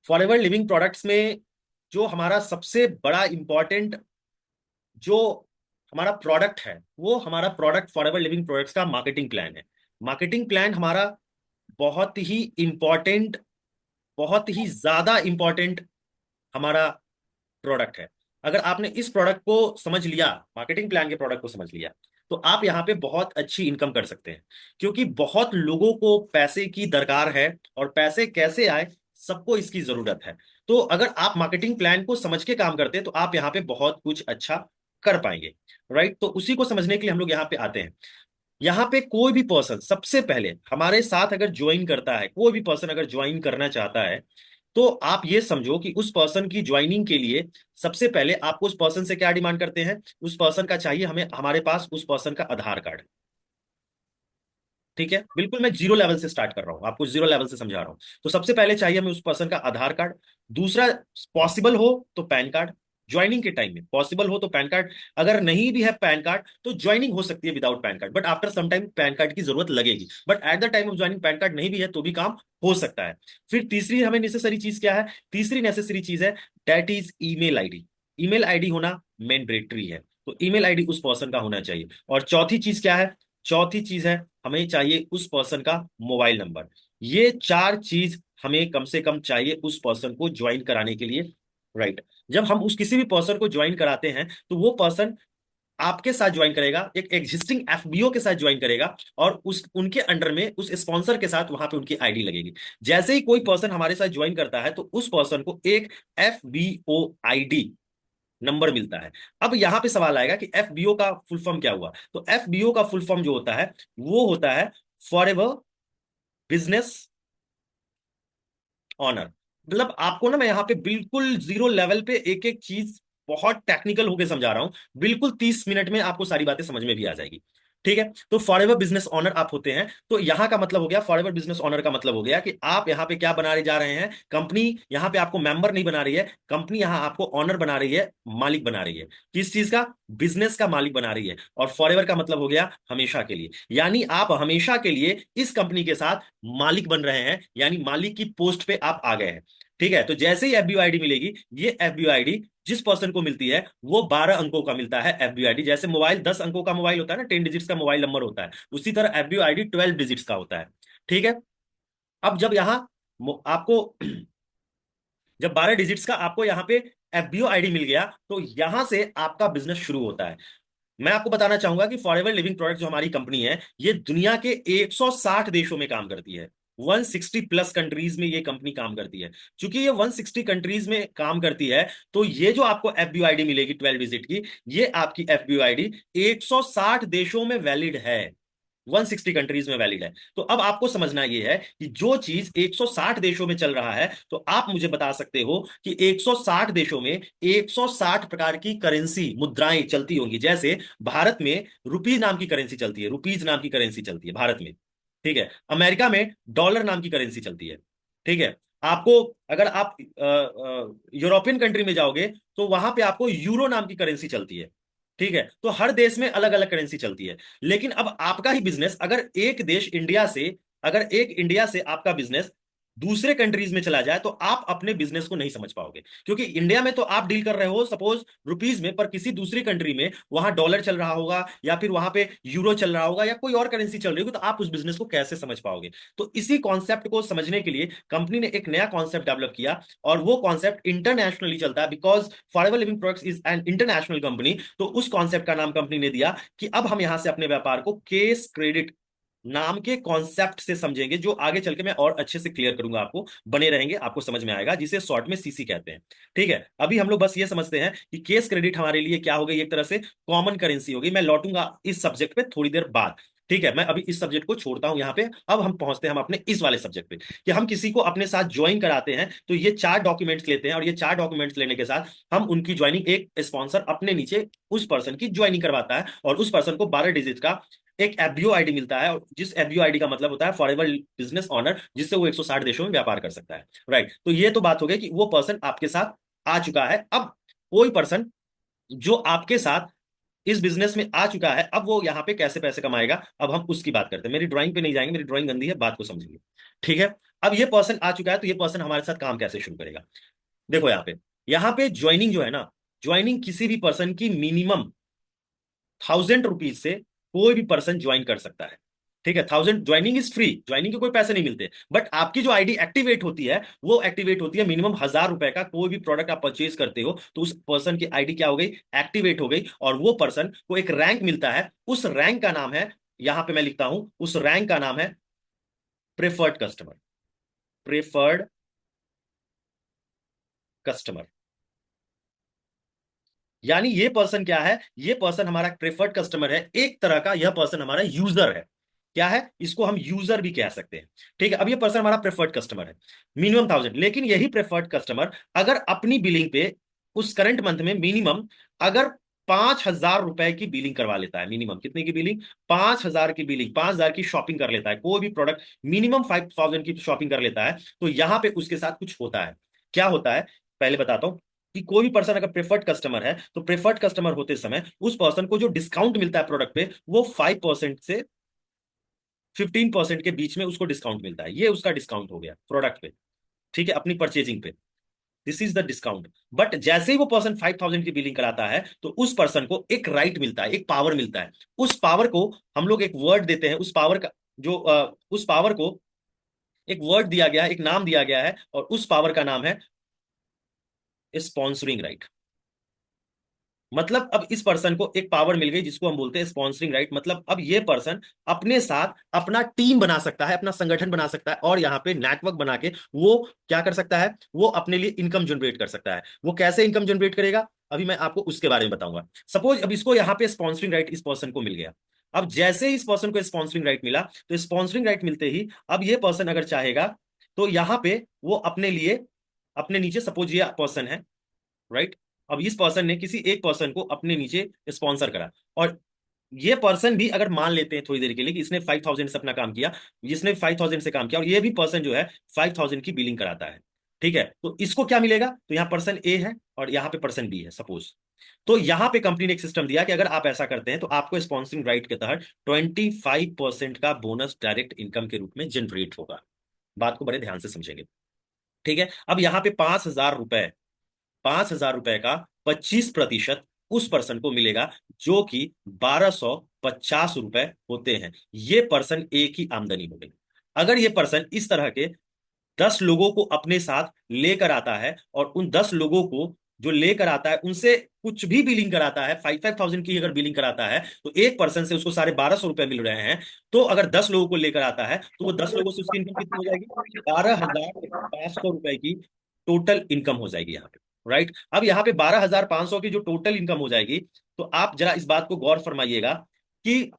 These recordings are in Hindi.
फॉरएवर लिविंग प्रोडक्ट्स में जो हमारा सबसे बड़ा इंपॉर्टेंट जो हमारा प्रोडक्ट है, वो हमारा प्रोडक्ट फॉरएवर लिविंग प्रोडक्ट्स का मार्केटिंग प्लान है। मार्केटिंग प्लान हमारा बहुत ही इंपॉर्टेंट, बहुत ही ज्यादा इंपॉर्टेंट हमारा प्रोडक्ट है। अगर आपने इस प्रोडक्ट को समझ लिया, मार्केटिंग प्लान के प्रोडक्ट को समझ लिया, तो आप यहाँ पे बहुत अच्छी इनकम कर सकते हैं। क्योंकि बहुत लोगों को पैसे की दरकार है, और पैसे कैसे आए, सबको इसकी जरूरत है। तो अगर आप मार्केटिंग प्लान को समझ के काम करते हैं तो आप यहाँ पे बहुत कुछ अच्छा कर पाएंगे। राइट, तो उसी को समझने के लिए हम लोग यहाँ पे आते हैं। यहाँ पे कोई भी पर्सन सबसे पहले हमारे साथ अगर ज्वाइन करता है, कोई भी पर्सन अगर ज्वाइन करना चाहता है, तो आप ये समझो कि उस पर्सन की ज्वाइनिंग के लिए सबसे पहले आपको उस पर्सन से क्या डिमांड करते हैं। उस पर्सन का चाहिए हमें, हमारे पास उस पर्सन का आधार कार्ड। ठीक है, बिल्कुल मैं जीरो लेवल से स्टार्ट कर रहा हूं, आपको जीरो लेवल से समझा रहा हूं। तो सबसे पहले चाहिए हमें उस पर्सन का आधार कार्ड। दूसरा, पॉसिबल हो तो पैन कार्ड। ज्वाइनिंग के टाइम में पॉसिबल हो तो पैन कार्ड। अगर नहीं भी है पैन कार्ड तो ज्वाइनिंग हो सकती है without PAN card, but after some time PAN card की जरूरत लगेगी। But at the time of joining PAN card नहीं भी है तो भी काम हो सकता है। फिर तीसरी हमें नेसेसरी चीज क्या है? तीसरी नेसेसरी चीज है that is email ID. Email ID होना मैंडेटरी है, तो ईमेल आईडी उस पर्सन का होना चाहिए। और चौथी चीज क्या है? चौथी चीज है हमें चाहिए उस पर्सन का मोबाइल नंबर। ये चार चीज हमें कम से कम चाहिए उस पर्सन को ज्वाइन कराने के लिए। राइट, जब हम उस किसी भी पर्सन को ज्वाइन कराते हैं तो वो पर्सन आपके साथ ज्वाइन करेगा, एक एग्जिस्टिंग एफबीओ के साथ ज्वाइन करेगा, और उस उनके अंडर में उस स्पॉन्सर के साथ वहां पे उनकी आईडी लगेगी। जैसे ही कोई पर्सन हमारे साथ ज्वाइन करता है तो उस पर्सन को एक एफबीओ आईडी नंबर मिलता है। अब यहां पे सवाल आएगा कि एफबीओ का फुल फॉर्म क्या हुआ? तो एफबीओ का फुल फॉर्म जो होता है वो होता है फॉरएवर बिजनेस ऑनर। मतलब आपको ना मैं यहाँ पे बिल्कुल जीरो लेवल पे एक एक चीज बहुत टेक्निकल होके समझा रहा हूँ। बिल्कुल 30 मिनट में आपको सारी बातें समझ में भी आ जाएगी। ठीक है, तो फॉरएवर बिजनेस ऑनर आप होते हैं। तो यहाँ का मतलब हो गया, फॉरएवर बिजनेस ऑनर का मतलब हो गया कि आप यहाँ पे क्या बनाने जा रहे हैं। कंपनी यहाँ पे आपको मेंबर नहीं बना रही है, कंपनी यहाँ आपको ऑनर बना रही है, मालिक बना रही है। किस चीज का? बिजनेस का मालिक बना रही है। और फॉरएवर का मतलब हो गया हमेशा के लिए, यानी आप हमेशा के लिए इस कंपनी के साथ मालिक बन रहे हैं, यानी मालिक की पोस्ट पे आप आ गए हैं। ठीक है, तो जैसे ही एफबीओ आईडी मिलेगी, ये एफबीओ आईडी जिस पर्सन को मिलती है वो 12 अंकों का मिलता है। एफबीओ आईडी जैसे मोबाइल 10 अंकों का मोबाइल होता है ना, 10 डिजिट्स का मोबाइल नंबर होता है, उसी तरह एफबीओ आईडी 12 डिजिट्स का होता है। ठीक है, अब जब यहाँ आपको जब 12 डिजिट्स का आपको यहाँ पे एफबीओ आईडी मिल गया, तो यहां से आपका बिजनेस शुरू होता है। मैं आपको बताना चाहूंगा कि फॉरएवर लिविंग प्रोडक्ट जो हमारी कंपनी है, ये दुनिया के 160 देशों में काम करती है। 160 प्लस कंट्रीज में ये कंपनी काम करती है। चूंकि ये 160 कंट्रीज में काम करती है, तो ये जो आपको एफबीओ आईडी मिलेगी 12 डिजिट की, ये आपकी एफबीओ आईडी 160 देशों में वैलिड है। 160 कंट्रीज में वैलिड है। तो अब आपको समझना यह है कि जो चीज 160 देशों में चल रहा है, तो आप मुझे बता सकते हो कि 160 देशों में 160 प्रकार की करेंसी, मुद्राएं चलती होंगी। जैसे भारत में रुपीज नाम की करेंसी चलती है, रुपीज नाम की करेंसी चलती है भारत में। ठीक है, अमेरिका में डॉलर नाम की करेंसी चलती है। ठीक है, आपको अगर आप यूरोपियन कंट्री में जाओगे तो वहां पे आपको यूरो नाम की करेंसी चलती है। ठीक है, तो हर देश में अलग अलग करेंसी चलती है। लेकिन अब आपका ही बिजनेस अगर एक देश इंडिया से, अगर एक इंडिया से आपका बिजनेस दूसरे कंट्रीज में चला जाए, तो आप अपने बिजनेस को नहीं समझ पाओगे। क्योंकि इंडिया में तो आप डील कर रहे हो सपोज रुपीज में, पर किसी दूसरी कंट्री में वहां डॉलर चल रहा होगा, या फिर वहां पे यूरो चल रहा होगा, या कोई और करेंसी चल रही होगी, तो आप उस बिजनेस को कैसे समझ पाओगे? तो इसी कॉन्सेप्ट को समझने के लिए कंपनी ने एक नया कॉन्सेप्ट डेवलप किया, और वो कॉन्सेप्ट इंटरनेशनली चलता है, because forever living products is an international company. तो उस कॉन्सेप्ट का नाम कंपनी ने दिया कि अब हम यहां से अपने व्यापार को केस क्रेडिट नाम के कॉन्सेप्ट से समझेंगे, जो आगे चल के मैं और अच्छे से क्लियर करूंगा आपको। बने रहेंगे, आपको समझ में आएगा, जिसे शॉर्ट में सीसी कहते हैं। ठीक है, अभी हम लोग बस ये समझते हैं कि केस क्रेडिट हमारे लिए क्या हो गई, एक तरह से कॉमन करेंसी होगी। मैं लौटूंगा इस सब्जेक्ट पे थोड़ी देर बाद। ठीक है, मैं अभी इस सब्जेक्ट को छोड़ता हूं यहाँ पे। अब हम पहुंचते हैं हम अपने इस वाले सब्जेक्ट पे, कि हम किसी को अपने साथ ज्वाइन कराते हैं तो ये चार डॉक्यूमेंट्स लेते हैं, और ये चार डॉक्यूमेंट्स लेने के साथ हम उनकी ज्वाइनिंग, एक स्पॉन्सर अपने नीचे उस पर्सन की ज्वाइनिंग करवाता है, और उस पर्सन को 12 डिजिट का एक एफबीओ आईडी मिलता है, और जिस एफबीओ आईडी का मतलब होता है फॉरएवर बिजनेस ऑनर, जिससे वो 160 देशों में व्यापार कर सकता है। राइट, तो ये तो बात हो गई कि वो पर्सन आपके साथ आ चुका है। अब कोई पर्सन जो आपके साथ इस बिजनेस में आ चुका है, अब वो यहाँ पे कैसे पैसे कमाएगा, अब हम उसकी बात करते हैं। मेरी ड्राइंग पे नहीं जाएंगे, मेरी ड्राइंग गंदी है, बात को समझिए। ठीक है, अब ये पर्सन आ चुका है, तो ये पर्सन हमारे साथ काम कैसे शुरू करेगा। देखो यहाँ पे ज्वाइनिंग जो है ना, ज्वाइनिंग किसी भी पर्सन की मिनिमम 1000 रुपीज से कोई भी पर्सन ज्वाइन कर सकता है। ठीक है, 1000, ज्वाइनिंग इज फ्री, ज्वाइनिंग के कोई पैसे नहीं मिलते, बट आपकी जो आईडी एक्टिवेट होती है वो एक्टिवेट होती है मिनिमम 1000 रुपए का। कोई भी प्रोडक्ट आप परचेज करते हो तो उस पर्सन की आईडी क्या हो गई, एक्टिवेट हो गई, और वो पर्सन को एक रैंक मिलता है। उस रैंक का नाम है, यहां पे मैं लिखता हूं, उस रैंक का नाम है प्रेफर्ड कस्टमर। प्रेफर्ड कस्टमर, यानी ये पर्सन क्या है, ये पर्सन हमारा प्रेफर्ड कस्टमर है, एक तरह का यह पर्सन हमारा यूजर है। क्या है, इसको हम यूजर भी कह सकते हैं। ठीक है, अब ये पर्सन हमारा प्रेफर्ड कस्टमर है, मिनिमम 1000। लेकिन यही प्रेफर्ड कस्टमर अगर अपनी बिलिंग पे उस करंट मंथ में मिनिमम अगर 5000 रुपए की बिलिंग करवा लेता है, मिनिमम कितने की बिलिंग, 5000 की बिलिंग, 5000 की शॉपिंग कर लेता है, कोई भी प्रोडक्ट मिनिमम 5000 की शॉपिंग कर लेता है, तो यहां पे उसके साथ कुछ होता है। क्या होता है, पहले बताता हूं। कि कोई भी पर्सन अगर प्रेफर्ड कस्टमर है, तो प्रेफर्ड कस्टमर होते समय उस पर्सन को जो डिस्काउंट मिलता है प्रोडक्ट पे, वो 5% से 15% के बीच में उसको डिस्काउंट मिलता है। ये उसका डिस्काउंट हो गया प्रोडक्ट पे। ठीक है, अपनी परचेजिंग पे, this is the discount. But जैसे ही वो पर्सन 5000 की बिलिंग कराता है, तो उस पर्सन को एक राइट मिलता है, एक पावर मिलता है। उस पावर को हम लोग एक वर्ड देते हैं, उस पावर का जो उस पावर को एक वर्ड दिया गया है, एक नाम दिया गया है, और उस पावर का नाम है स्पॉन्सरिंग राइट। मतलब अब इस पर्सन को एक पावर मिल गई जिसको हम बोलते हैं स्पॉन्सरिंग राइट। मतलब अब ये पर्सन अपने साथ अपना टीम बना सकता है, अपना संगठन बना सकता है, और यहाँ पे नेटवर्क बना के वो क्या कर सकता है, वो अपने लिए इनकम जनरेट कर सकता है। वो कैसे इनकम जनरेट करेगा, अभी मैं आपको उसके बारे में बताऊंगा। सपोज अब इसको यहाँ पे स्पॉन्सरिंग राइट इस पर्सन को मिल गया। अब जैसे ही इस पर्सन को स्पॉन्सरिंग राइट मिला, तो स्पॉन्सरिंग राइट मिलते ही अब ये पर्सन अगर चाहेगा, तो यहाँ पे वो अपने लिए, अपने नीचे सपोज ये पर्सन है, राइट। अब इस पर्सन ने किसी एक पर्सन को अपने नीचे स्पॉन्सर करा, और ये पर्सन भी अगर मान लेते हैं थोड़ी देर के लिए कि इसने 5000 से अपना काम किया, जिसने 5000 से काम किया, और ये भी पर्सन जो है 5000 की बिलिंग कराता है। ठीक है, तो इसको क्या मिलेगा, तो यहाँ पर्सन ए है और यहाँ पे पर्सन बी है सपोज। तो यहाँ पे कंपनी ने एक सिस्टम दिया कि अगर आप ऐसा करते हैं तो आपको स्पॉन्सरिंग राइट के तहत 25% का बोनस डायरेक्ट इनकम के रूप में जनरेट होगा। बात को बड़े ध्यान से समझेंगे। ठीक है, अब यहाँ पे 5000 रुपए, 5000 रुपए का 25% उस पर्सन को मिलेगा, जो कि 1250 रुपए होते हैं। ये पर्सन एक ही आमदनी हो गई। अगर ये पर्सन इस तरह के 10 लोगों को अपने साथ लेकर आता है, और उन 10 लोगों को जो लेकर आता है उनसे कुछ भी बिलिंग कराता है, 5,000 की अगर बिलिंग कराता है, तो एक पर्सन से उसको 1250 रुपए मिल रहे हैं। तो अगर 10 लोगों को लेकर आता है, तो वो 10 लोगों से उसकी इनकम कितनी हो जाएगी, 12,500 रुपए की टोटल इनकम हो जाएगी यहाँ पे। राइट, अब यहाँ पे 12,500 की जो टोटल इनकम हो जाएगी, तो आप जरा इस बात को गौर फरमाइएगा कि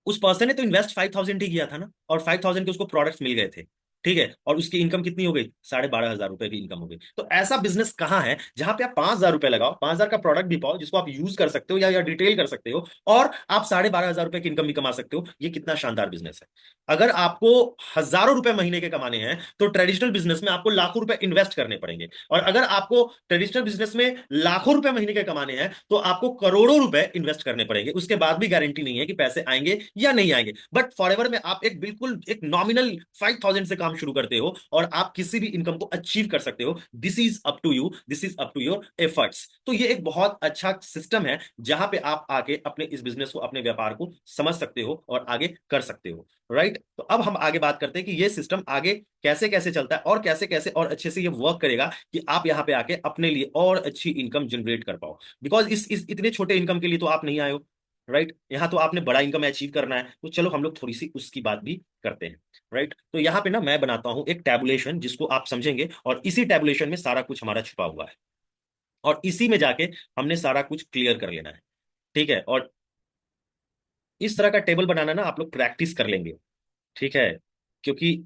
उस पर्सन ने तो इन्वेस्ट 5000 ही किया था ना, और 5000 के उसको प्रोडक्ट्स मिल गए थे। ठीक है, और उसकी इनकम कितनी हो गई, 12,500 रुपए की इनकम हो गई। तो ऐसा बिजनेस कहाँ है जहां पे आप 5000 रुपए लगाओ, 5000 का प्रोडक्ट भी पाओ जिसको आप यूज कर सकते हो या डिटेल कर सकते हो, और आप 12,500 रुपए की इनकम भी कमा सकते हो। ये कितना शानदार बिजनेस है। अगर आपको हजारों रुपए महीने के कमाने हैं, तो ट्रेडिशनल बिजनेस में आपको लाखों रुपए इन्वेस्ट करने पड़ेंगे, और अगर आपको ट्रेडिशनल बिजनेस में लाखों रुपए महीने के कमाने हैं, तो आपको करोड़ों रुपए इन्वेस्ट करने पड़ेंगे। उसके बाद भी गारंटी नहीं है कि पैसे आएंगे या नहीं आएंगे, बट फॉरएवर में आप एक बिल्कुल एक नॉमिनल 5000 से काम शुरू करते हो, और आप किसी भी इनकम को अचीव कर सकते हो। This is up to you, this is up to your efforts. तो ये एक बहुत अच्छा सिस्टम है जहां पे आप आके अपने इस बिजनेस को, अपने व्यापार को समझ सकते हो और आगे कर सकते हो। राइट, तो अब हम आगे बात करते हैं कि ये सिस्टम आगे कैसे कैसे चलता है, और कैसे कैसे और अच्छे से ये वर्क करेगा कि आप यहाँ पे आके अपने लिए और अच्छी इनकम जनरेट कर पाओ। बिकॉज इस इतने छोटे इनकम के लिए तो आप नहीं आए हो। राइट, यहाँ तो आपने बड़ा इनकम अचीव करना है, तो चलो हम लोग थोड़ी सी उसकी बात भी करते हैं। राइट, तो यहाँ पे ना मैं बनाता हूँ एक टैबुलेशन जिसको आप समझेंगे, और इसी टैबुलेशन में सारा कुछ हमारा छुपा हुआ है, और इसी में जाके हमने सारा कुछ क्लियर कर लेना है। ठीक है, और इस तरह का टेबल बनाना ना आप लोग प्रैक्टिस कर लेंगे। ठीक है, क्योंकि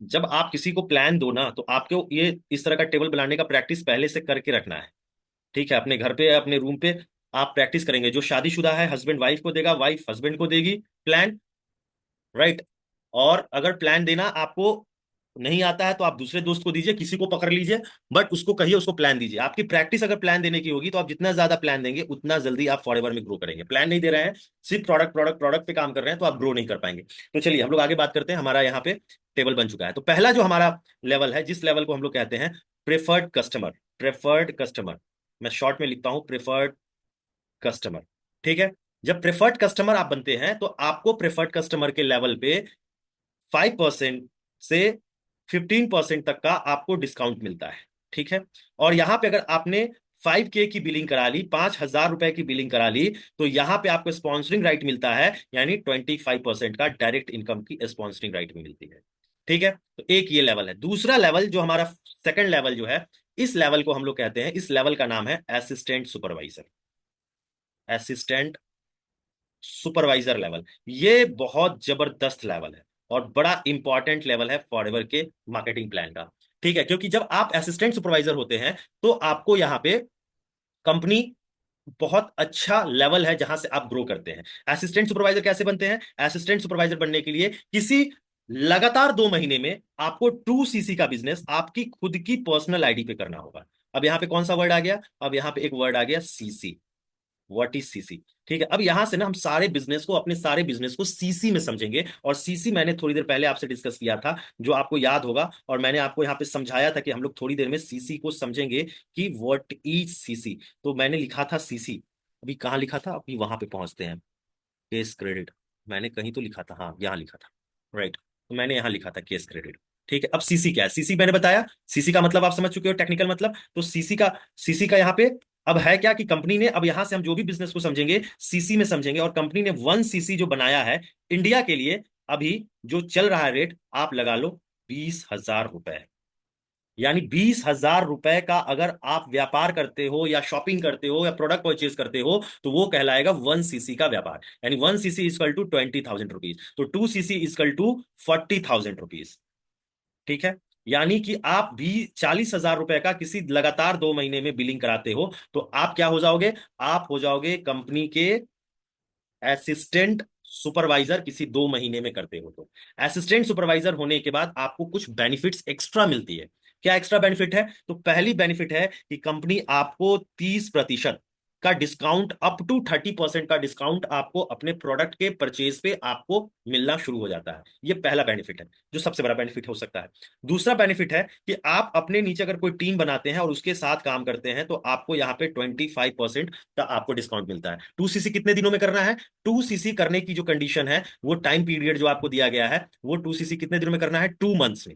जब आप किसी को प्लान दो ना, तो आपको ये इस तरह का टेबल बनाने का प्रैक्टिस पहले से करके रखना है। ठीक है, अपने घर पे, अपने रूम पे आप प्रैक्टिस करेंगे। जो शादीशुदा है, हस्बैंड वाइफ को देगा, वाइफ हस्बैंड को देगी प्लान। राइट, और अगर प्लान देना आपको नहीं आता है तो आप दूसरे दोस्त को दीजिए, किसी को पकड़ लीजिए, बट उसको कहिए, उसको प्लान दीजिए। आपकी प्रैक्टिस अगर प्लान देने की होगी तो आप जितना ज्यादा प्लान देंगे उतना जल्दी आप फॉरएवर में ग्रो करेंगे। प्लान नहीं दे रहे हैं, सिर्फ प्रोडक्ट प्रोडक्ट प्रोडक्ट पे काम कर रहे हैं, तो आप ग्रो नहीं कर पाएंगे। तो चलिए हम लोग आगे बात करते हैं। हमारा यहाँ पे टेबल बन चुका है। तो पहला जो हमारा लेवल है, जिस लेवल को हम लोग कहते हैं प्रेफर्ड कस्टमर, प्रेफर्ड कस्टमर, मैं शॉर्ट में लिखता हूं प्रेफर्ड कस्टमर। ठीक है। जब प्रेफर्ड कस्टमर आप बनते हैं तो आपको प्रेफर्ड कस्टमर के लेवल पे 5% से 15% तक का आपको डिस्काउंट मिलता है। ठीक है। और यहां पे अगर आपने 5K की बिलिंग करा ली, 5,000 रुपए की बिलिंग करा ली, तो यहां पे आपको स्पॉन्सरिंग राइट मिलता है, यानी 25% का डायरेक्ट इनकम की स्पॉन्सरिंग राइट में मिलती है। ठीक है। तो एक ये लेवल है। दूसरा लेवल जो हमारा सेकंड लेवल जो है, इस लेवल को हम लोग कहते हैं, इस लेवल का नाम है assistant supervisor. Assistant supervisor level, ये बहुत जबरदस्त लेवल है और बड़ा इंपॉर्टेंट लेवल है फॉरएवर के मार्केटिंग प्लान का। ठीक है। क्योंकि जब आप असिस्टेंट सुपरवाइजर होते हैं तो आपको यहाँ पे कंपनी बहुत अच्छा लेवल है जहां से आप ग्रो करते हैं। असिस्टेंट सुपरवाइजर कैसे बनते हैं? असिस्टेंट सुपरवाइजर बनने के लिए किसी लगातार 2 महीने में आपको 2CC का बिजनेस आपकी खुद की पर्सनल आईडी पे करना होगा। अब यहाँ पे कौन सा वर्ड आ गया? अब यहाँ पे एक वर्ड आ गया सीसी। What is CC? ठीक है। अब यहां से ना हम सारे बिजनेस को, अपने सारे बिजनेस को सीसी में समझेंगे। और सीसी मैंने थोड़ी देर पहले आपसे डिस्कस किया था, जो आपको याद होगा, और मैंने आपको यहाँ पे समझाया था कि हम लोग थोड़ी देर में सीसी को समझेंगे कि व्हाट इज सीसी। तो मैंने लिखा था सीसी, अभी कहाँ लिखा था, अभी वहां पे पहुंचते हैं। केस क्रेडिट, मैंने कहीं तो लिखा था, हाँ यहाँ लिखा था, राइट। तो मैंने यहाँ लिखा था केस क्रेडिट। ठीक है। अब सीसी क्या है? सीसी मैंने बताया, सीसी का मतलब आप समझ चुके हो, टेक्निकल मतलब। तो सीसी का यहाँ पे अब है क्या कि कंपनी ने, अब यहां से हम जो भी बिजनेस को समझेंगे सीसी में समझेंगे, और कंपनी ने 1 CC जो बनाया है इंडिया के लिए, अभी जो चल रहा है रेट, आप लगा लो 20,000 रुपए। यानी 20,000 रुपए का अगर आप व्यापार करते हो या शॉपिंग करते हो या प्रोडक्ट परचेज करते हो, तो वो कहलाएगा 1 CC का व्यापार। यानी 1 CC इजकल टू 20,000 रुपीज, तो 2 CC इजकल टू 40,000 रुपीज। ठीक है। यानी कि आप भी 40,000 रुपए का किसी लगातार 2 महीने में बिलिंग कराते हो, तो आप क्या हो जाओगे? आप हो जाओगे कंपनी के असिस्टेंट सुपरवाइजर, किसी 2 महीने में करते हो तो। असिस्टेंट सुपरवाइजर होने के बाद आपको कुछ बेनिफिट्स एक्स्ट्रा मिलती है। क्या एक्स्ट्रा बेनिफिट है? तो पहली बेनिफिट है कि कंपनी आपको 30% का डिस्काउंट, अप टू 30% का डिस्काउंट आपको अपने प्रोडक्ट के परचेज पे आपको मिलना शुरू हो जाता है। ये पहला बेनिफिट है, जो सबसे बड़ा बेनिफिट हो सकता है। दूसरा बेनिफिट है कि आप अपने नीचे अगर कोई टीम बनाते हैं और उसके साथ काम करते हैं, तो आपको यहाँ पे 25% का आपको डिस्काउंट मिलता है। 2 CC कितने दिनों में करना है? 2 CC करने की जो कंडीशन है, वो टाइम पीरियड जो आपको दिया गया है, वो 2 CC कितने दिनों में करना है? 2 मंथ्स में,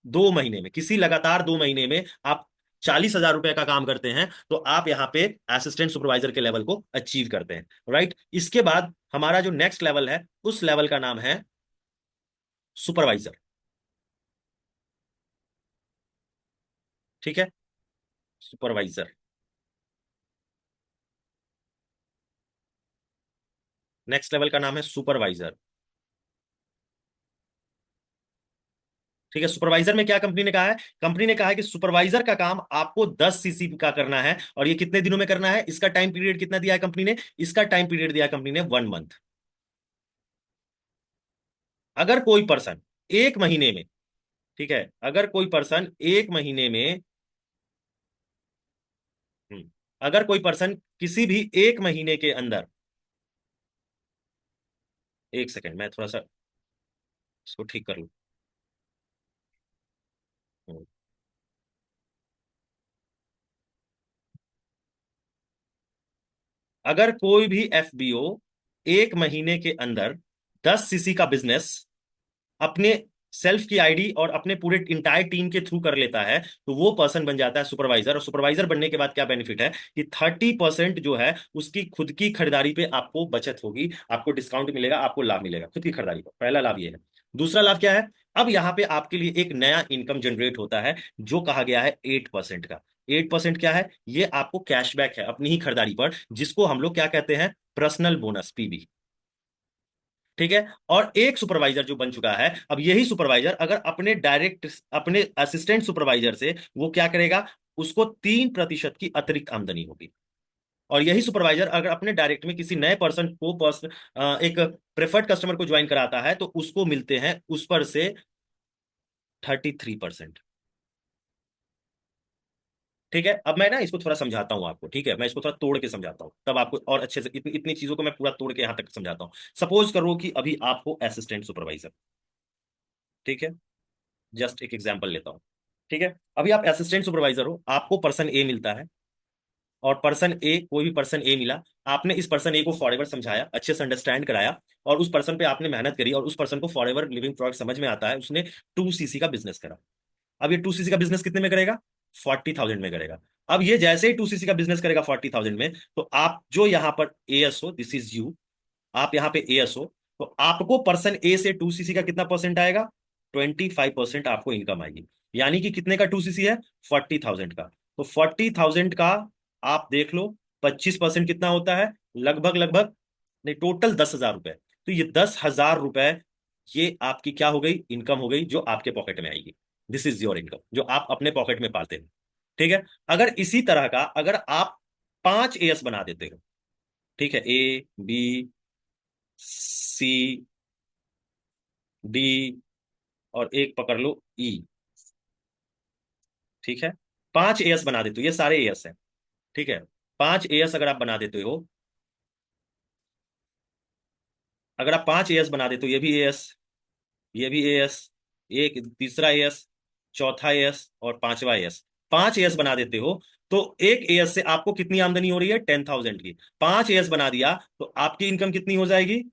2 महीने में, किसी लगातार 2 महीने में आप 40,000 रुपए का काम करते हैं, तो आप यहाँ पे असिस्टेंट सुपरवाइजर के लेवल को अचीव करते हैं, राइट। इसके बाद हमारा जो नेक्स्ट लेवल है, उस लेवल का नाम है सुपरवाइजर। ठीक है। सुपरवाइजर, नेक्स्ट लेवल का नाम है सुपरवाइजर। ठीक है। सुपरवाइजर में क्या कंपनी ने कहा है? कंपनी ने कहा है कि सुपरवाइजर का काम आपको 10 CC का करना है, और ये कितने दिनों में करना है? इसका टाइम पीरियड कितना दिया है कंपनी ने? इसका टाइम पीरियड दिया है कंपनी ने 1 मंथ। अगर कोई पर्सन 1 महीने में, ठीक है, अगर कोई पर्सन 1 महीने में, हम्म, अगर कोई पर्सन किसी भी 1 महीने के अंदर, एक सेकेंड मैं थोड़ा सा इसको ठीक कर लूं। हम्म, अगर कोई भी FBO 1 महीने के अंदर 10 CC का बिजनेस अपने सेल्फ की आईडी और अपने पूरे इंटायर टीम के थ्रू कर लेता है, तो वो पर्सन बन जाता है सुपरवाइजर। और सुपरवाइजर बनने के बाद क्या बेनिफिट है कि 30% जो है उसकी खुद की खरीदारी पे आपको बचत होगी, आपको डिस्काउंट मिलेगा, आपको लाभ मिलेगा खुद की खरीदारी पर। पहला लाभ ये है। दूसरा लाभ क्या है? अब यहाँ पे आपके लिए एक नया इनकम जनरेट होता है, जो कहा गया है 8% का। 8% क्या है? ये आपको कैशबैक है अपनी ही खरीदारी पर, जिसको हम लोग क्या कहते हैं? Personal bonus, PB। ठीक है। और एक सुपरवाइजर जो बन चुका है, अब यही सुपरवाइजर अगर अपने डायरेक्ट, अपने असिस्टेंट सुपरवाइजर से वो क्या करेगा? उसको 3% की अतिरिक्त आमदनी होगी। और यही सुपरवाइजर अगर अपने डायरेक्ट में किसी नए पर्सन को एक प्रेफर्ड कस्टमर को ज्वाइन कराता है तो उसको मिलते हैं उस पर से 33%। ठीक है, अब मैं ना इसको थोड़ा समझाता हूँ आपको, ठीक है, मैं इसको थोड़ा तोड़ के समझाता हूँ तब आपको और अच्छे से इतनी इतनी चीजों को मैं पूरा तोड़ के यहां तक समझाता हूँ। सपोज करो कि अभी आपको असिस्टेंट सुपरवाइजर, ठीक है, जस्ट एक एग्जांपल लेता हूँ। ठीक है, अभी आप असिस्टेंट सुपरवाइजर हो, आपको पर्सन ए मिलता है, और पर्सन ए, कोई भी पर्सन ए मिला, आपने इस पर्सन ए को फॉरएवर समझाया, अच्छे से अंडरस्टैंड कराया, और उस पर्सन पे आपने मेहनत करी, और उस पर्सन को फॉरएवर लिविंग प्रोडक्ट समझ में आता है, उसने 2 सीसी का बिजनेस करा। अब ये 2 सीसी का बिजनेस कितने में करेगा? 40,000 में करेगा। अब ये जैसे ही 2 सीसी का बिजनेस करेगा 40,000 में, तो आप जो यहाँ पर एएस हो, दिस इज यू, आप यहाँ पे एएस हो, तो आपको पर्सन ए से 2 सीसी का कितना परसेंट आएगा? 25% आपको इनकम आएगी। यानी कि कितने का 2 सीसी है? 40,000 का। तो 40,000 का आप देख लो, 25% कितना होता है? लगभग लगभग, नहीं, टोटल 10,000 रुपए। तो ये 10,000 रुपए, ये आपकी क्या हो गई? इनकम हो गई, जो आपके पॉकेट में आएगी। दिस इज योर इनकम, जो आप अपने पॉकेट में पाते हो। ठीक है, अगर इसी तरह का अगर आप 5 एएस बना देते हो, ठीक है, ए बी सी डी, और एक पकड़ लो ई, ठीक है, 5 एएस बना देते हो, ये सारे एएस हैं, ठीक है, 5 एएस अगर आप बना देते हो, अगर आप 5 एएस बना देते हो, ये भी एएस, ये भी एएस, एक तीसरा एएस, चौथा एएस, और पांचवा एएस, 5 एएस बना देते हो, तो एक एएस से आपको कितनी आमदनी हो रही है? 10,000 की। 5 एएस बना दिया तो आपकी इनकम कितनी हो जाएगी?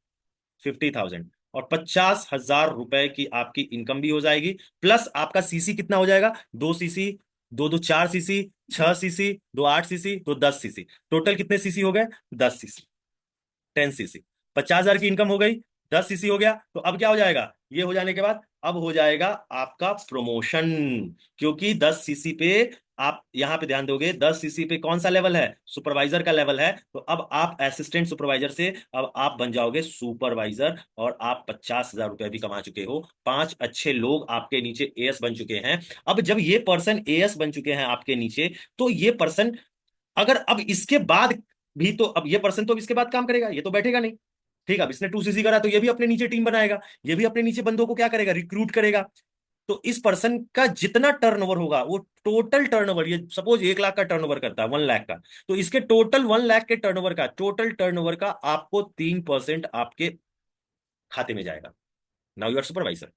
50,000, और 50,000 रुपए की आपकी इनकम भी हो जाएगी, प्लस आपका सीसी कितना हो जाएगा? 2 सीसी, दो दो 4 सीसी, 6 सीसी, दो 8 सीसी, तो 10 सीसी, टोटल कितने सीसी हो गए? 10 सीसी, 10 सीसी, 50,000 की इनकम हो गई, 10 सीसी हो गया, तो अब क्या हो जाएगा? ये हो जाने के बाद अब हो जाएगा आपका प्रमोशन, क्योंकि 10 सीसी पे, आप यहां पे ध्यान दोगे, 10 सीसी पे कौन सा लेवल है? सुपरवाइजर का लेवल है। तो अब आप असिस्टेंट सुपरवाइजर से अब आप बन जाओगे सुपरवाइजर, और आप 50,000 रुपए भी कमा चुके हो, 5 अच्छे लोग आपके नीचे एएस बन चुके हैं। अब जब ये पर्सन एएस बन चुके हैं आपके नीचे, तो ये पर्सन, अगर अब इसके बाद भी, तो अब ये पर्सन तो अब इसके बाद काम करेगा, ये तो बैठेगा नहीं। ठीक है, अब इसने 2 सीसी करा तो ये भी अपने नीचे टीम बनाएगा, ये भी अपने नीचे बंदों को क्या करेगा? रिक्रूट करेगा। तो इस पर्सन का जितना टर्नओवर होगा, वो टोटल टर्नओवर, ये सपोज 1 लाख का टर्नओवर करता है, 1 लाख का, तो इसके टोटल 1 लाख के टर्नओवर का, टोटल टर्नओवर का आपको 3% आपके खाते में जाएगा। Now you are supervisor.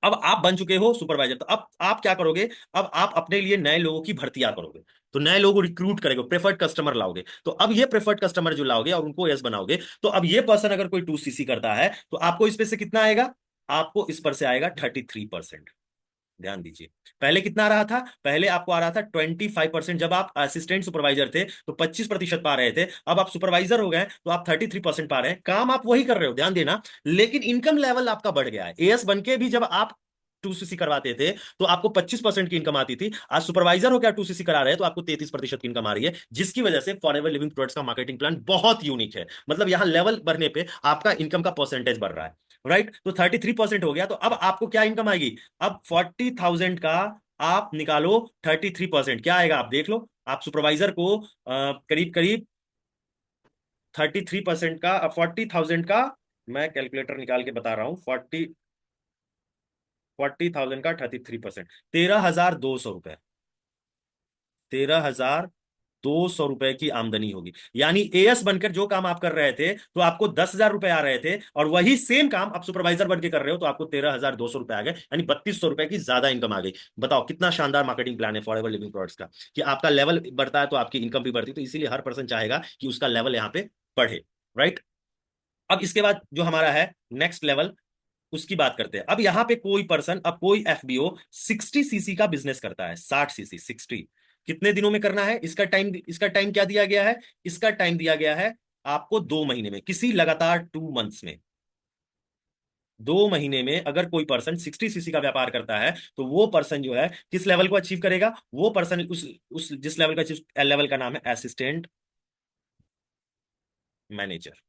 अब आप बन चुके हो सुपरवाइजर, तो अब आप क्या करोगे? अब आप अपने लिए नए लोगों की भर्तियां करोगे, तो नए लोगों को रिक्रूट करेंगे, प्रेफर्ड कस्टमर लाओगे, तो अब ये प्रेफर्ड कस्टमर जो लाओगे और उनको यस बनाओगे, तो अब ये पर्सन अगर कोई 2 सीसी करता है, तो आपको इस पे से कितना आएगा? आपको इस पर से आएगा 33%। ध्यान दीजिए, पहले कितना आ रहा था? पहले आपको आ रहा था 25%, जब आप असिस्टेंट सुपरवाइजर थे तो 25% पा रहे थे, अब आप सुपरवाइजर हो गए तो आप 33% पा रहे हैं, काम आप वही कर रहे हो, ध्यान देना, लेकिन इनकम लेवल आपका बढ़ गया है। एएस बन के भी जब आप 2 सीसी करवाते थे तो आपको 25% की इनकम आती थी, आज सुपरवाइजर हो क्या 2 सीसी करा रहे हैं तो आपको 33% की इनकम आ रही है, जिसकी वजह से फॉरएवर लिविंग प्रोडक्ट्स का मार्केटिंग प्लान बहुत यूनिक है। मतलब यहां लेवल बढ़ने पे आपका इनकम का परसेंटेज बढ़ रहा है, राइट? तो 33% हो गया, तो अब आपको क्या इनकम आएगी? अब 40,000 का आप निकालो 33%, क्या आएगा आप देख लो। आप सुपरवाइजर को करीब करीब 33% का, 40,000 का, मैं कैलकुलेटर निकाल के बता रहा हूं, 40,000 का 33%, 13,200 रुपए, 13,200 रुपए की आमदनी होगी। यानी एएस बनकर जो काम आप कर रहे थे तो आपको 10,000 रुपए आ रहे थे, और वही सेम काम आप सुपरवाइजर बन के कर रहे हो तो आपको 13,200 रुपए आ गए, यानी 3,200 रुपए की ज्यादा इनकम आ गई। बताओ कितना शानदार मार्केटिंग प्लान है फॉरएवर लिविंग प्रोडक्ट्स का, कि आपका लेवल बढ़ता है तो आपकी इनकम भी बढ़ती है, तो इसीलिए हर पर्सन चाहेगा कि उसका लेवल यहाँ पे बढ़े, राइट? अब इसके बाद जो हमारा है नेक्स्ट लेवल, उसकी बात करते हैं। अब यहाँ पे कोई पर्सन, अब कोई एफबीओ 60 सीसी का बिजनेस करता है, 60 सीसी, 60, कितने दिनों में करना है? इसका टाइम क्या दिया गया है? इसका टाइम दिया गया है आपको 2 महीने में, किसी लगातार 2 मंथ्स में, 2 महीने में अगर कोई पर्सन 60 सीसी का व्यापार करता है, तो वो पर्सन जो है किस लेवल को अचीव करेगा? वो पर्सन उस जिस लेवल का, लेवल का नाम है असिस्टेंट मैनेजर।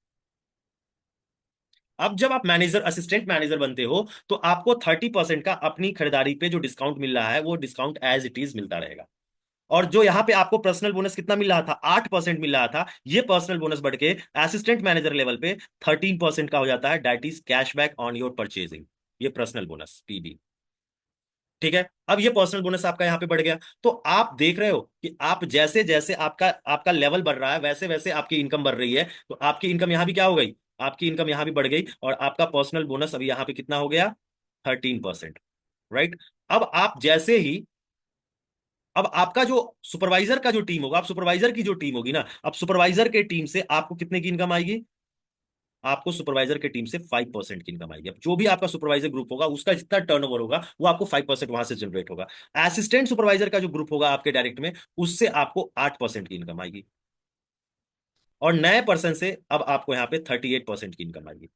अब जब आप मैनेजर, असिस्टेंट मैनेजर बनते हो, तो आपको 30% का अपनी खरीदारी पे जो डिस्काउंट मिल रहा है, वो डिस्काउंट एज इट इज मिलता रहेगा। और जो यहाँ पे आपको पर्सनल बोनस कितना मिल रहा था, 8% मिल रहा था, ये पर्सनल बोनस बढ़ के असिस्टेंट मैनेजर लेवल पे 13% का हो जाता है, that is cashback on your purchasing, ये पर्सनल बोनस पीबी। ठीक है, अब ये पर्सनल बोनस आपका यहाँ पे बढ़ गया। तो आप देख रहे हो कि आप जैसे जैसे आपका आपका लेवल बढ़ रहा है, वैसे वैसे आपकी इनकम बढ़ रही है। तो आपकी इनकम यहाँ भी क्या हो गई, आपकी इनकम यहाँ भी बढ़ गई, और आपका पर्सनल बोनस अभी यहाँ पे कितना हो गया, 13%। राइट। अब आप जैसे ही, अब आपका जो सुपरवाइजर का जो टीम होगा, आप सुपरवाइजर की जो टीम होगी ना, अब सुपरवाइजर के टीम से आपको कितने की इनकम आएगी, आपको सुपरवाइजर की टीम से 5% की इनकम आएगी। अब जो भी आपका सुपरवाइजर ग्रुप होगा उसका जितना टर्नओवर होगा वो आपको 5% वहां से जनरेट होगा। असिस्टेंट सुपरवाइजर का जो ग्रुप होगा आपके डायरेक्ट में, उससे आपको 8% की इनकम आएगी, और नए पर्सन से अब आपको यहाँ पे 38% की इनकम आएगी।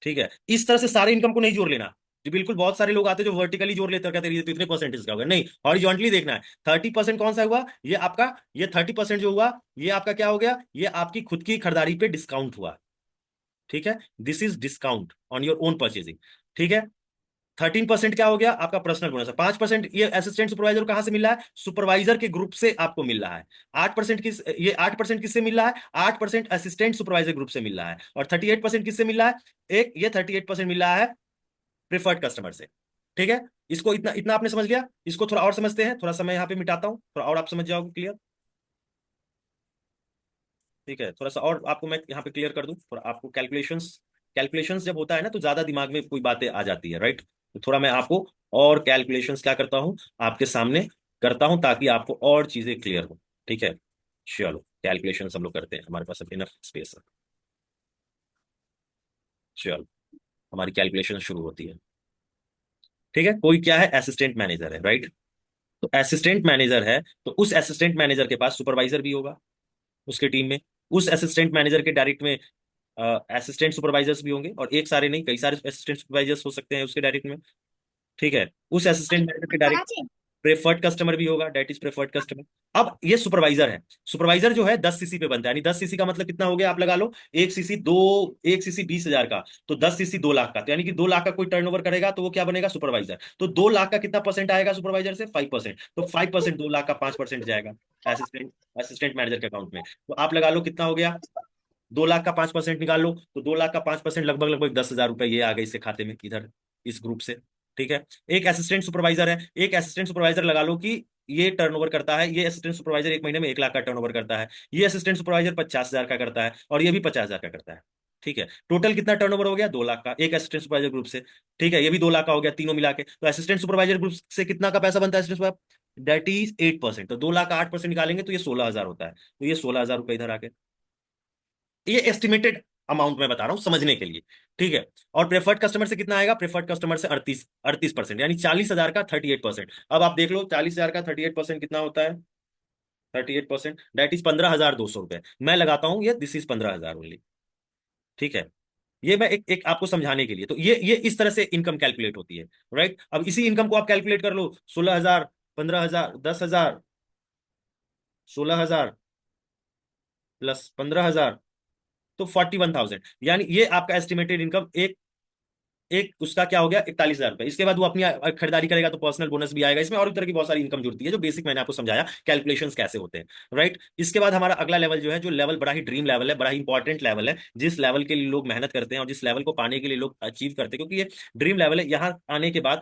ठीक है, इस तरह से सारे इनकम को नहीं जोड़ लेना जी, बिल्कुल। बहुत सारे लोग आते हैं जो वर्टिकली जोड़ लेते हैं, कहते हैं ये तो इतने परसेंटेज का होगा, नहीं, हॉरिजॉन्टली देखना है। 30% कौन सा हुआ, ये आपका, ये 30% जो हुआ, ये आपका क्या हो गया, ये आपकी खुद की खरीदारी पे डिस्काउंट हुआ। ठीक है, this is discount on your own purchasing. ठीक है, 13% क्या हो गया, आपका पर्सनल बोनस है। 5% ये असिस्टेंट सुपरवाइजर को कहां से मिल रहा है, सुपरवाइजर के ग्रुप से आपको मिल रहा है। 8% किस, ये 8% किससे मिल रहा है, 8% असिस्टेंट सुपरवाइजर ग्रुप से मिल रहा है। और 38% किससे मिल रहा है, एक ये 38% मिल रहा है प्रिफर्ड कस्टमर से। ठीक है, इसको इतना इतना आपने समझ लिया, इसको थोड़ा और समझते हैं, थोड़ा सा मैं यहाँ पे मिटाता हूँ, थोड़ा और आप समझ जाओगे क्लियर। ठीक है, थोड़ा सा और आपको मैं यहाँ पे क्लियर कर दूं, थोड़ा आपको कैलकुलेशंस, कैलकुलेशंस जब होता है ना तो ज्यादा दिमाग में कोई बातें आ जाती है, राइट। तो थोड़ा मैं आपको और कैलकुलेशंस क्या करता हूँ, आपके सामने करता हूँ, ताकि आपको और चीजें क्लियर हो। ठीक है, चलो कैलकुलेशन हम लोग करते हैं, हमारे पास अब इनफ स्पेस है। चलो, हमारी कैलकुलेशन शुरू होती है। ठीक है, कोई क्या है, असिस्टेंट मैनेजर है, राइट। तो असिस्टेंट मैनेजर है, तो उस असिस्टेंट मैनेजर के पास सुपरवाइजर भी होगा उसके टीम में। उस असिस्टेंट मैनेजर के डायरेक्ट में असिस्टेंट सुपरवाइजर्स भी होंगे, और एक सारे नहीं, कई सारे असिस्टेंट सुपरवाइजर्स हो सकते हैं उसके डायरेक्ट में। ठीक है, उस असिस्टेंट मैनेजर के डायरेक्ट प्रेफर्ड कस्टमर भी होगा, डेट इज प्रेफर्ड कस्टमर। अब ये सुपरवाइजर है, सुपरवाइजर जो है 10 सीसी पे बनता है, यानी 10 सीसी का मतलब कितना हो गया, आप लगा लो, एक सीसी दो, एक सीसी 20,000 का, तो 10 सीसी 2 लाख का, तो यानी कि 2 लाख का कोई टर्नओवर करेगा तो वो क्या बनेगा, सुपरवाइजर। तो 2 लाख का कितना परसेंट आएगा सुपरवाइजर से, 5%, तो 5%, 2 लाख का 5% जाएगा असिस्टेंट असिस्टेंट मैनेजर के अकाउंट में। तो आप लगा लो कितना हो गया, 2 लाख का 5% निकाल लो, तो 2 लाख का 5% लगभग लगभग 10,000 रुपए ये आ गए इससे खाते में, इधर इस ग्रुप से। ठीक है, एक असिस्टेंट सुपरवाइजर है, एक असिस्टेंट सुपरवाइजर लगा लो कि ये टर्नओवर करता है, ये असिस्टेंट सुपरवाइजर एक महीने में 1 लाख का टर्नओवर करता है, ये असिस्टेंट सुपरवाइजर 50,000 का करता है, और ये भी 50,000 का करता है। ठीक है, टोटल कितना टर्नओवर हो गया, 2 लाख का, एक असिस्टेंट सुपरवाइजर ग्रुप से। ठीक है, ये भी 2 लाख का हो गया, तीनों मिला के। तो असिस्टेंट सुपरवाइजर ग्रुप से कितना का पैसा बनता है, दैट इज 8%। तो 2 लाख का 8% निकालेंगे तो ये 16,000 होता है, तो ये 16,000 रुपए इधर आके, ये एस्टिमेटेड अमाउंट मैं बता रहा हूं समझने के लिए। ठीक है, और प्रेफर्ड कस्टमर से कितना आएगा, प्रेफर्ड कस्टमर से 38% यानी 40,000 का 38%। अब आप देख लो 40,000 का 38% कितना होता है, 38% दैट इज 15,200 रुपए। मैं लगाता हूं ये, दिस इज 15,000 ओनली। ठीक है, ये मैं एक एक आपको समझाने के लिए, तो ये इस तरह से इनकम कैलकुलेट होती है, राइट। अब इसी इनकम को आप कैलकुलेट कर लो, 16,000, 15,000, 10,000, 16,000 प्लस 15,000, तो 41,000, यानी ये आपका एस्टिमेटेड इनकम एक एक उसका क्या हो गया, 41,000 रुपए। इसके बाद वो अपनी खरीदारी करेगा तो पर्सनल बोनस भी आएगा इसमें, और भी तरह की बहुत सारी इनकम जुड़ती है, जो बेसिक मैंने आपको समझाया कैलकुलेशंस कैसे होते हैं, राइट। इसके बाद हमारा अगला लेवल जो है, जो लेवल बड़ा ही ड्रीम लेवल है, बड़ा ही इंपॉर्टेंट लेवल है, जिस लेवल के लिए लोग मेहनत करते हैं और जिस लेवल को पाने के लिए लोग अचीव करते हैं, क्योंकि ये ड्रीम लेवल है। यहाँ आने के बाद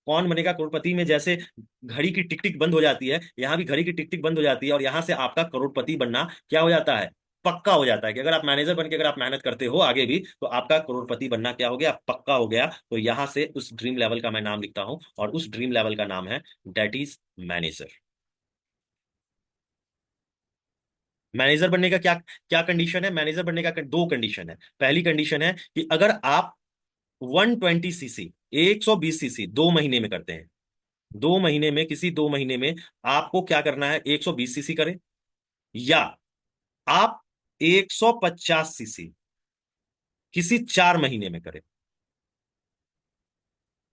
कौन बनेगा करोड़पति में जैसे घड़ी की टिक टिक बंद हो जाती है, यहाँ भी घड़ी की टिक टिक बंद हो जाती है, और यहाँ से आपका करोड़पति बनना क्या हो जाता है, पक्का हो जाता है। कि अगर आप मैनेजर बन के अगर आप मेहनत करते हो आगे भी, तो आपका करोड़पति बनना क्या हो गया, पक्का हो गया। तो यहाँ से उस ड्रीम लेवल का मैं नाम लिखता हूं, और उस ड्रीम लेवल का नाम है, डेट इज मैनेजर। मैनेजर बनने का क्या क्या कंडीशन है, मैनेजर बनने का दो कंडीशन है। पहली कंडीशन है कि अगर आप 120 सीसी, 120 सीसी 2 महीने में करते हैं, 2 महीने में, किसी 2 महीने में आपको क्या करना है, 120 सीसी करें, या आप 150 सीसी किसी 4 महीने में करें,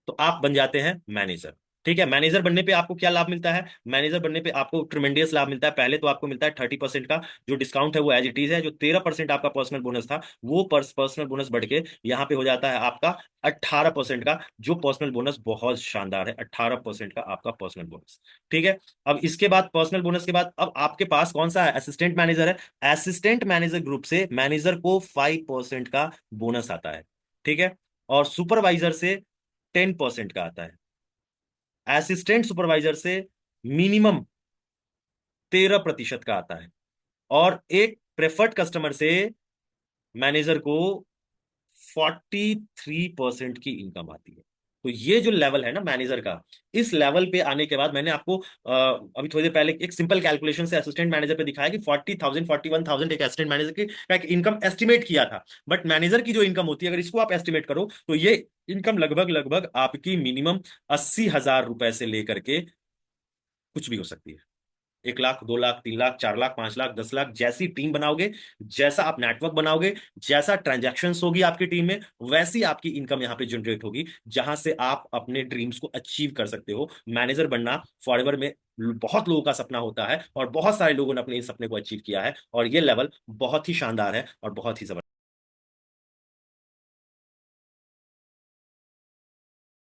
तो आप बन जाते हैं मैनेजर। ठीक है। मैनेजर बनने पे आपको क्या लाभ मिलता है? मैनेजर बनने पे आपको ट्रिमेंडियस लाभ मिलता है। पहले तो आपको मिलता है 30% का जो डिस्काउंट है वो एज इट इज है। जो 13% आपका पर्सनल बोनस था वो पर्सनल बोनस बढ़ के यहाँ पे हो जाता है आपका 18% का, जो पर्सनल बोनस बहुत शानदार है। 18% का आपका पर्सनल बोनस। ठीक है। अब इसके बाद पर्सनल बोनस के बाद अब आपके पास कौन सा है? असिस्टेंट मैनेजर है। असिस्टेंट मैनेजर ग्रुप से मैनेजर को 5% का बोनस आता है। ठीक है। और सुपरवाइजर से 10% का आता है। असिस्टेंट सुपरवाइजर से मिनिमम 13% का आता है। और एक प्रेफर्ड कस्टमर से मैनेजर को 43% की इनकम आती है। तो ये जो लेवल है ना मैनेजर का, इस लेवल पे आने के बाद मैंने आपको अभी थोड़ी देर पहले एक सिंपल कैलकुलेशन से असिस्टेंट मैनेजर पे दिखाया कि 40,000 41,000 एक असिस्टेंट मैनेजर की का एक इनकम एस्टिमेट किया था। बट मैनेजर की जो इनकम होती है, अगर इसको आप एस्टिमेट करो तो ये इनकम लगभग लगभग आपकी मिनिमम 80,000 रुपए से लेकर के कुछ भी हो सकती है। 1 लाख, 2 लाख, 3 लाख, 4 लाख, 5 लाख, 10 लाख, जैसी टीम बनाओगे, जैसा आप नेटवर्क बनाओगे, जैसा ट्रांजैक्शंस होगी आपकी टीम में, वैसी आपकी इनकम यहाँ पे जनरेट होगी, जहां से आप अपने ड्रीम्स को अचीव कर सकते हो। मैनेजर बनना फॉरएवर में बहुत लोगों का सपना होता है और बहुत सारे लोगों ने अपने इस सपने को अचीव किया है, और ये लेवल बहुत ही शानदार है और बहुत ही जबरदस्त।